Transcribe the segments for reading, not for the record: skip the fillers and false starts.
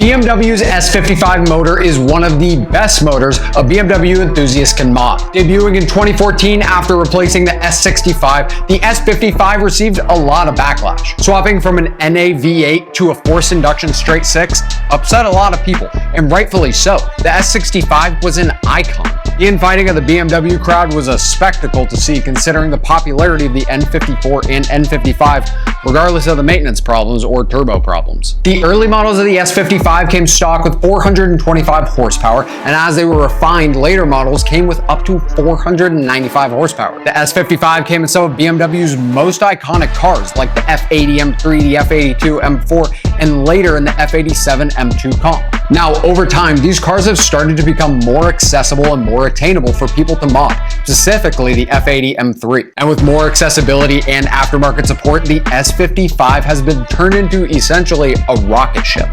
BMW's S55 motor is one of the best motors a BMW enthusiast can mod. Debuting in 2014 after replacing the S65, the S55 received a lot of backlash. Swapping from an NA V8 to a forced induction straight 6 upset a lot of people, and rightfully so. The S65 was an icon. The infighting of the BMW crowd was a spectacle to see, considering the popularity of the N54 and N55, regardless of the maintenance problems or turbo problems. The early models of the S55 came stock with 425 horsepower, and as they were refined, later models came with up to 495 horsepower. The S55 came in some of BMW's most iconic cars, like the F80 M3, the F82 M4, and later in the F87 M2 Comp. Now, over time, these cars have started to become more accessible and more attainable for people to mod, specifically the F80 M3. And with more accessibility and aftermarket support, the S55 has been turned into essentially a rocket ship.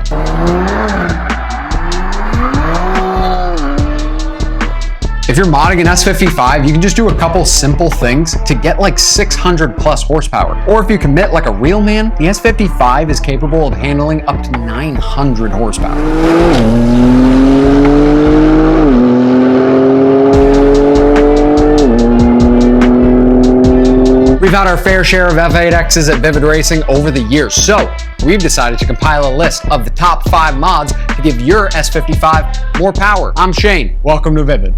If you're modding an S55, you can just do a couple simple things to get like 600 plus horsepower. Or if you commit like a real man, the S55 is capable of handling up to 900 horsepower. We've had our fair share of F8Xs at Vivid Racing over the years, so we've decided to compile a list of the top 5 mods to give your S55 more power. I'm Shane. Welcome to Vivid.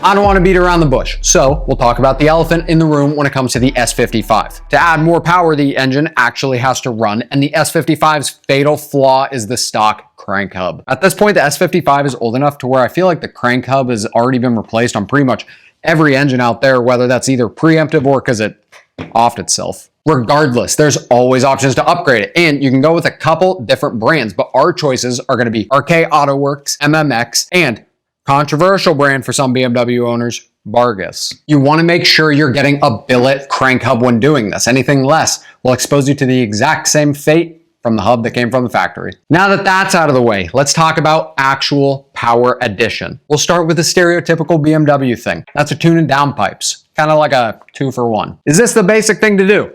I don't want to beat around the bush, so we'll talk about the elephant in the room when it comes to the S55. To add more power, the engine actually has to run, and the S55's fatal flaw is the stock crank hub. At this point, the S55 is old enough to where I feel like the crank hub has already been replaced on pretty much every engine out there, whether that's either preemptive or because it offed itself. Regardless, there's always options to upgrade it, and you can go with a couple different brands, but our choices are going to be RK Auto Works, MMX, and controversial brand for some BMW owners, Vargas. You want to make sure you're getting a billet crank hub when doing this. Anything less will expose you to the exact same fate from the hub that came from the factory. Now that that's out of the way, let's talk about actual power addition. We'll start with the stereotypical BMW thing. That's a tune and downpipes, kind of like a 2-for-1. Is this the basic thing to do?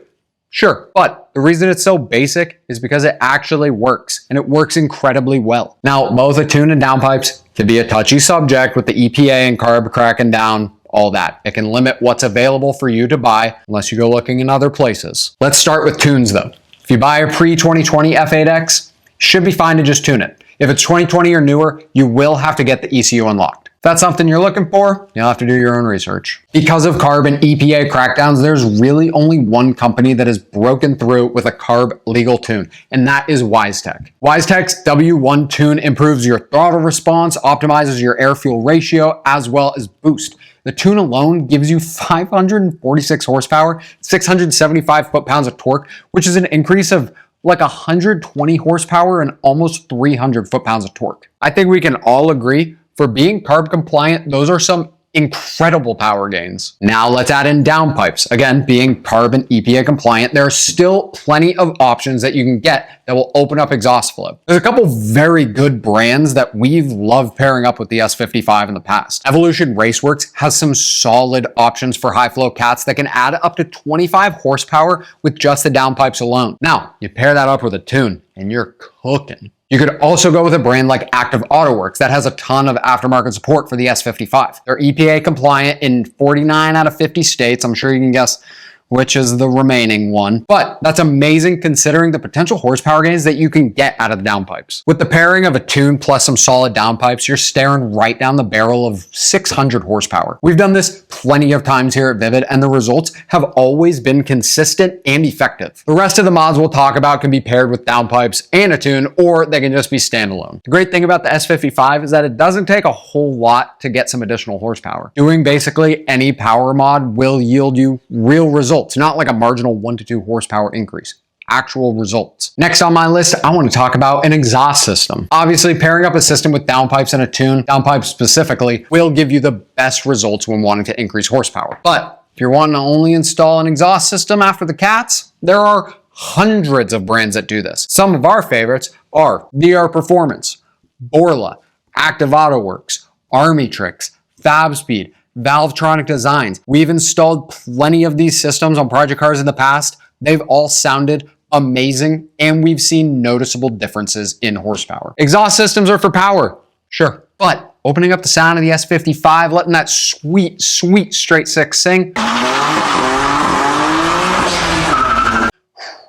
Sure, but the reason it's so basic is because it actually works, and it works incredibly well. Now, both a tune and downpipes can be a touchy subject with the EPA and carb cracking down, all that. It can limit what's available for you to buy unless you go looking in other places. Let's start with tunes though. If you buy a pre-2020 F8X, it should be fine to just tune it. If it's 2020 or newer, you will have to get the ECU unlocked. If that's something you're looking for, you'll have to do your own research. Because of carb and EPA crackdowns, there's really only one company that has broken through with a carb legal tune, and that is WiseTech. WiseTech's W1 tune improves your throttle response, optimizes your air-fuel ratio, as well as boost. The tune alone gives you 546 horsepower, 675 foot-pounds of torque, which is an increase of like 120 horsepower and almost 300 foot-pounds of torque. I think we can all agree, for being carb compliant, those are some incredible power gains. Now let's add in downpipes. Again, being carb and EPA compliant, there are still plenty of options that you can get that will open up exhaust flow. There's a couple very good brands that we've loved pairing up with the S55 in the past. Evolution Raceworks has some solid options for high flow cats that can add up to 25 horsepower with just the downpipes alone. Now, you pair that up with a tune and you're cooking. You could also go with a brand like Active Auto Works that has a ton of aftermarket support for the S55. They're EPA compliant in 49 out of 50 states. I'm sure you can guess which is the remaining one. But that's amazing considering the potential horsepower gains that you can get out of the downpipes. With the pairing of a tune plus some solid downpipes, you're staring right down the barrel of 600 horsepower. We've done this plenty of times here at Vivid, and the results have always been consistent and effective. The rest of the mods we'll talk about can be paired with downpipes and a tune, or they can just be standalone. The great thing about the S55 is that it doesn't take a whole lot to get some additional horsepower. Doing basically any power mod will yield you real results. Not like a marginal 1 to 2 horsepower increase. Actual results. Next on my list, I want to talk about an exhaust system. Obviously, pairing up a system with downpipes and a tune, downpipes specifically, will give you the best results when wanting to increase horsepower. But if you're wanting to only install an exhaust system after the cats, there are hundreds of brands that do this. Some of our favorites are VR Performance, Borla, Active Auto Works, Army Tricks, FabSpeed, Valvetronic Designs. We've installed plenty of these systems on project cars in the past. They've all sounded amazing, and we've seen noticeable differences in horsepower. Exhaust systems are for power, sure, but opening up the sound of the S55, letting that sweet, sweet straight six sing,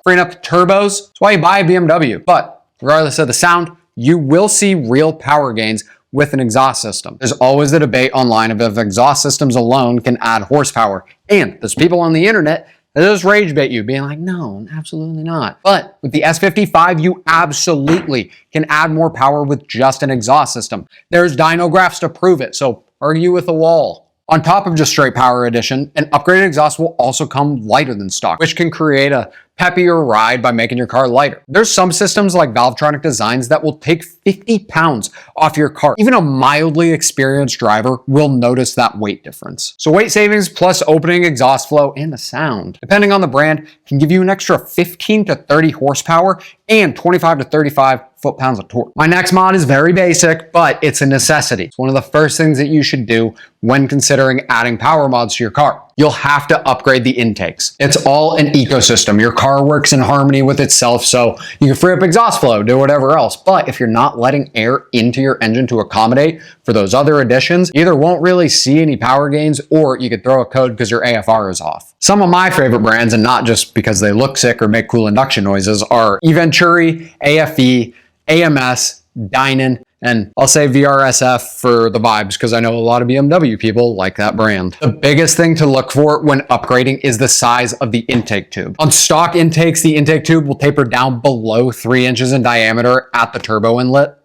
freeing up the turbos, that's why you buy a BMW. But regardless of the sound, you will see real power gains with an exhaust system. There's always the debate online of if exhaust systems alone can add horsepower. And there's people on the internet that just rage bait you, being like, no, absolutely not. But with the S55, you absolutely can add more power with just an exhaust system. There's dyno graphs to prove it, so argue with the wall. On top of just straight power addition, an upgraded exhaust will also come lighter than stock, which can create a peppier ride by making your car lighter. There's some systems like Valvetronic Designs that will take 50 pounds off your car. Even a mildly experienced driver will notice that weight difference. So weight savings plus opening exhaust flow and the sound, depending on the brand, can give you an extra 15 to 30 horsepower and 25 to 35 foot-pounds of torque. My next mod is very basic, but it's a necessity. It's one of the first things that you should do when considering adding power mods to your car. You'll have to upgrade the intakes. It's all an ecosystem. Your car works in harmony with itself, so you can free up exhaust flow, do whatever else. But if you're not letting air into your engine to accommodate for those other additions, you either won't really see any power gains or you could throw a code because your AFR is off. Some of my favorite brands, and not just because they look sick or make cool induction noises, are eVenturi, AFE, AMS, Dynan, and I'll say VRSF for the vibes because I know a lot of BMW people like that brand. The biggest thing to look for when upgrading is the size of the intake tube. On stock intakes, the intake tube will taper down below 3 inches in diameter at the turbo inlet.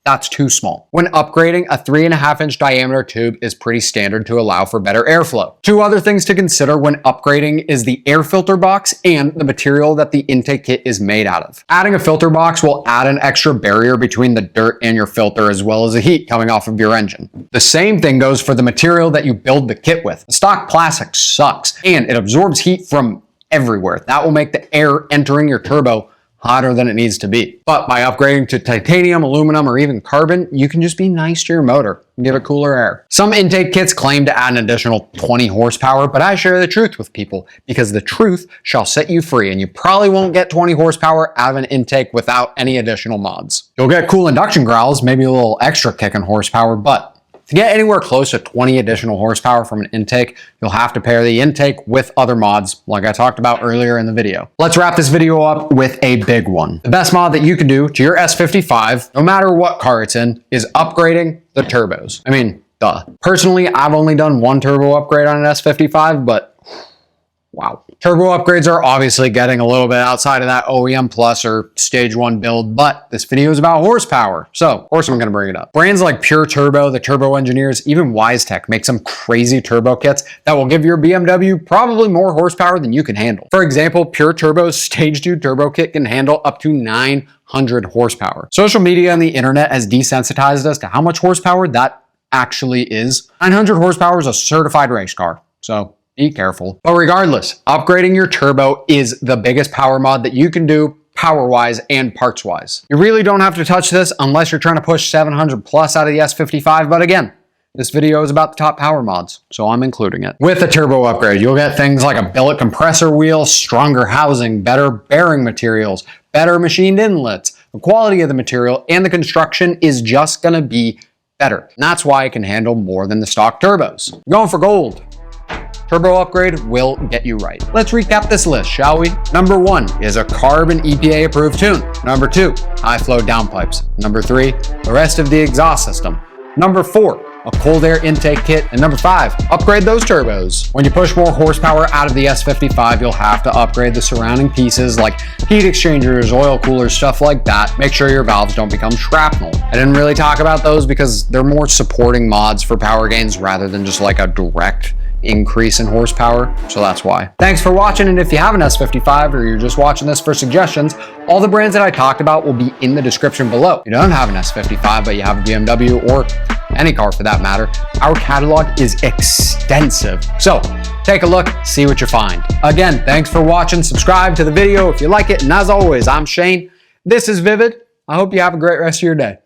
That's too small. When upgrading, a 3.5-inch diameter tube is pretty standard to allow for better airflow. Two other things to consider when upgrading is the air filter box and the material that the intake kit is made out of. Adding a filter box will add an extra barrier between the dirt and your filter as well as the heat coming off of your engine. The same thing goes for the material that you build the kit with. The stock plastic sucks and it absorbs heat from everywhere. That will make the air entering your turbo hotter than it needs to be. But by upgrading to titanium, aluminum, or even carbon, you can just be nice to your motor and give it cooler air. Some intake kits claim to add an additional 20 horsepower, but I share the truth with people because the truth shall set you free, and you probably won't get 20 horsepower out of an intake without any additional mods. You'll get cool induction growls, maybe a little extra kick in horsepower, but to get anywhere close to 20 additional horsepower from an intake, you'll have to pair the intake with other mods like I talked about earlier in the video. Let's wrap this video up with a big one. The best mod that you can do to your S55, no matter what car it's in, is upgrading the turbos. I mean, duh. Personally, I've only done one turbo upgrade on an S55, but wow. Turbo upgrades are obviously getting a little bit outside of that OEM Plus or Stage 1 build, but this video is about horsepower, so of course I'm going to bring it up. Brands like Pure Turbo, the Turbo Engineers, even WiseTech make some crazy turbo kits that will give your BMW probably more horsepower than you can handle. For example, Pure Turbo's Stage 2 turbo kit can handle up to 900 horsepower. Social media and the internet has desensitized us to how much horsepower that actually is. 900 horsepower is a certified race car, so be careful. But regardless, upgrading your turbo is the biggest power mod that you can do power-wise and parts-wise. You really don't have to touch this unless you're trying to push 700 plus out of the S55, but again, this video is about the top power mods, so I'm including it. With a turbo upgrade, you'll get things like a billet compressor wheel, stronger housing, better bearing materials, better machined inlets. The quality of the material and the construction is just gonna be better. And that's why it can handle more than the stock turbos. I'm going for gold. Turbo upgrade will get you right. Let's recap this list, shall we? Number 1 is a carbon EPA approved tune. Number 2, high flow downpipes. Number 3, the rest of the exhaust system. Number 4, a cold air intake kit. And number 5, upgrade those turbos. When you push more horsepower out of the S55, you'll have to upgrade the surrounding pieces like heat exchangers, oil coolers, stuff like that. Make sure your valves don't become shrapnel. I didn't really talk about those because they're more supporting mods for power gains rather than just like a direct increase in horsepower, so that's why. Thanks for watching, and if you have an S55 or you're just watching this for suggestions, all the brands that I talked about will be in the description below. If you don't have an S55 but you have a BMW or any car for that matter, our catalog is extensive. So take a look, see what you find. Again, thanks for watching. Subscribe to the video if you like it, and as always, I'm Shane. This is Vivid. I hope you have a great rest of your day.